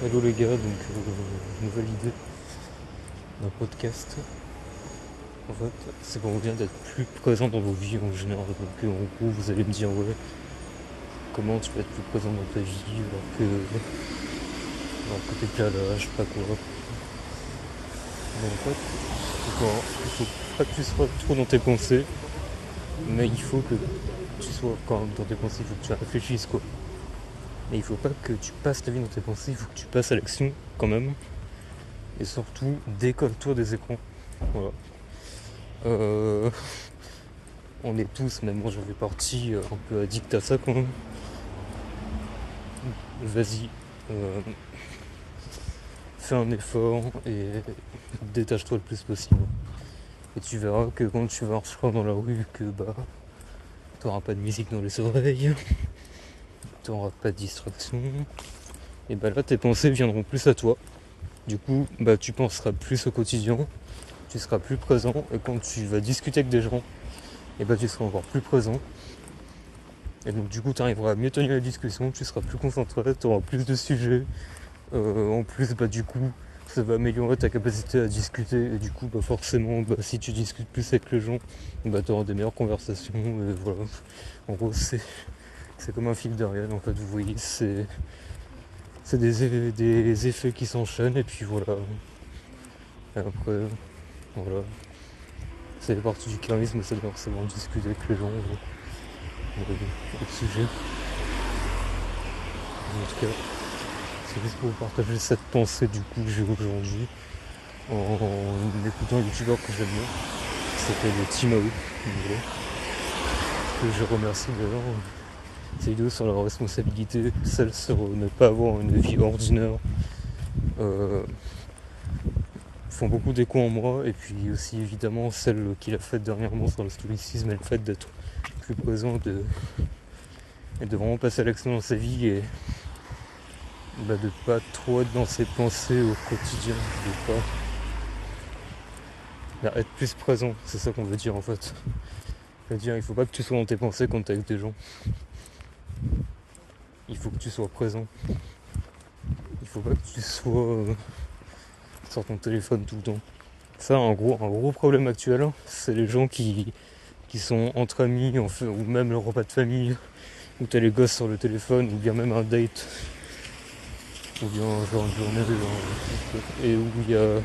Hello les gars, donc nouvelle idée d'un podcast. En fait, c'est qu'on vient d'être plus présent dans vos vies en général. Donc en gros, vous allez me dire, ouais, comment tu peux être plus présent dans ta vie alors que t'es déjà là, je sais pas quoi. Mais en fait, il faut pas que tu sois trop dans tes pensées, mais il faut que tu sois quand même dans tes pensées, il faut que tu réfléchisses quoi. Mais il faut pas que tu passes ta vie dans tes pensées, il faut que tu passes à l'action quand même. Et surtout, décolle-toi des écrans. Voilà. Euh, on est tous, même moi j'en fais partie, un peu addict à ça quand même. Vas-y, euh, fais un effort et détache-toi le plus possible. Et tu verras que quand tu marcheras dans la rue, que bah t'auras pas de musique dans les oreilles, t'auras pas de distraction. Et bah là tes pensées viendront plus à toi. Du coup, bah tu penseras plus au quotidien, tu seras plus présent et quand tu vas discuter avec des gens, et bah tu seras encore plus présent. Et donc du coup tu arriveras à mieux tenir la discussion, tu seras plus concentré, tu auras plus de sujets. En plus bah du coup ça va améliorer ta capacité à discuter et du coup bah forcément bah, si tu discutes plus avec les gens bah tu auras des meilleures conversations et voilà. En gros c'est comme un fil d'Ariane en fait vous voyez c'est des effets qui s'enchaînent et puis voilà. Et après voilà. C'est partie du charisme, c'est de forcément discuter avec les gens au sujet. En tout cas, c'est juste pour vous partager cette pensée du coup que j'ai aujourd'hui en écoutant un youtubeur que j'aime bien, qui s'appelle Timao, que je remercie d'ailleurs. Ces vidéos sur la responsabilité, celle sur ne pas avoir une vie ordinaire, euh, font beaucoup d'écho en moi, et puis aussi évidemment celle qu'il a faite dernièrement sur le stoïcisme et le fait d'être plus présent et de vraiment passer à l'action dans sa vie et bah, de pas trop être dans ses pensées au quotidien, de pas être plus présent, c'est ça qu'on veut dire en fait. C'est-à-dire il faut pas que tu sois dans tes pensées quand t'es avec des gens. Il faut que tu sois présent. Il faut pas que tu sois sur ton téléphone tout le temps. Ça, un gros problème actuel, hein, c'est les gens qui sont entre amis, ou même le repas de famille, où t'as les gosses sur le téléphone, ou bien même un date, ou bien genre une journée, et où il y a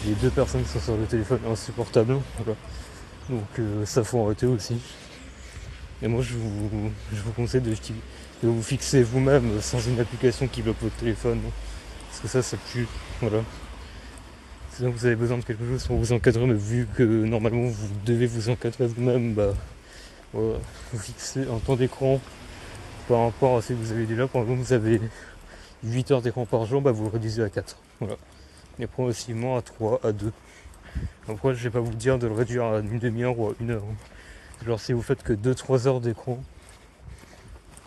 les deux personnes qui sont sur le téléphone insupportables. Voilà. Donc ça faut arrêter aussi. Et moi je vous conseille de vous fixer vous-même sans une application qui bloque votre téléphone. Parce que ça pue. Voilà. Sinon vous avez besoin de quelque chose pour vous encadrer, mais vu que normalement vous devez vous encadrer vous-même, bah voilà, vous fixez un temps d'écran par rapport à ce que vous avez déjà. Par exemple vous avez 8 heures d'écran par jour, bah vous le réduisez à 4. Voilà. Et progressivement à 3, à 2. Après je vais pas vous dire de le réduire à une demi-heure ou à une heure. Genre si vous faites que 2-3 heures d'écran,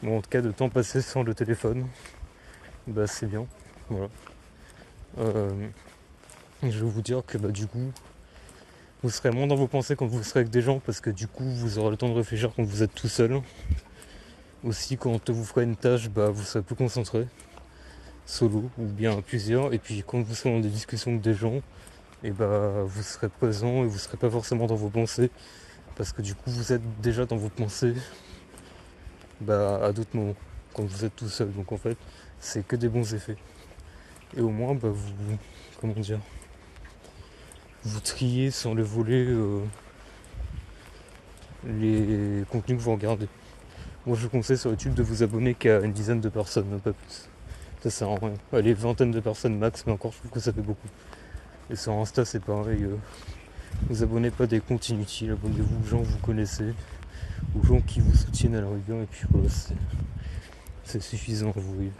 ou en tout cas de temps passé sans le téléphone, bah c'est bien. Voilà. Je vais vous dire que bah du coup vous serez moins dans vos pensées quand vous serez avec des gens parce que du coup vous aurez le temps de réfléchir quand vous êtes tout seul. Aussi quand vous ferez une tâche, bah vous serez plus concentré, solo ou bien à plusieurs. Et puis quand vous serez dans des discussions avec des gens, et bah vous serez présent et vous serez pas forcément dans vos pensées parce que du coup vous êtes déjà dans vos pensées bah à d'autres moments quand vous êtes tout seul. Donc en fait c'est que des bons effets. Et au moins bah vous comment dire vous triez sur le volet les contenus que vous regardez. Moi je vous conseille sur YouTube de vous abonner qu'à une dizaine de personnes, pas plus. Ça sert à rien. Allez, vingtaine de personnes max, mais encore je trouve que ça fait beaucoup. Et sur Insta c'est pareil. Vous abonnez pas des comptes inutiles, abonnez-vous aux gens que vous connaissez, aux gens qui vous soutiennent à la rigueur, et puis voilà, c'est suffisant, vous voyez.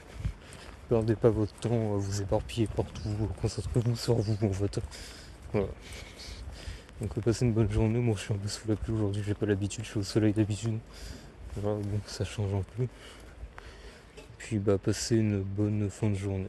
Perdez pas votre temps à vous éparpiller partout, concentrez-vous sur vous en fait. Voilà. Donc passez une bonne journée, moi je suis un peu sous la pluie aujourd'hui, j'ai pas l'habitude, je suis au soleil d'habitude. Voilà, donc ça change un peu. Puis bah passez une bonne fin de journée.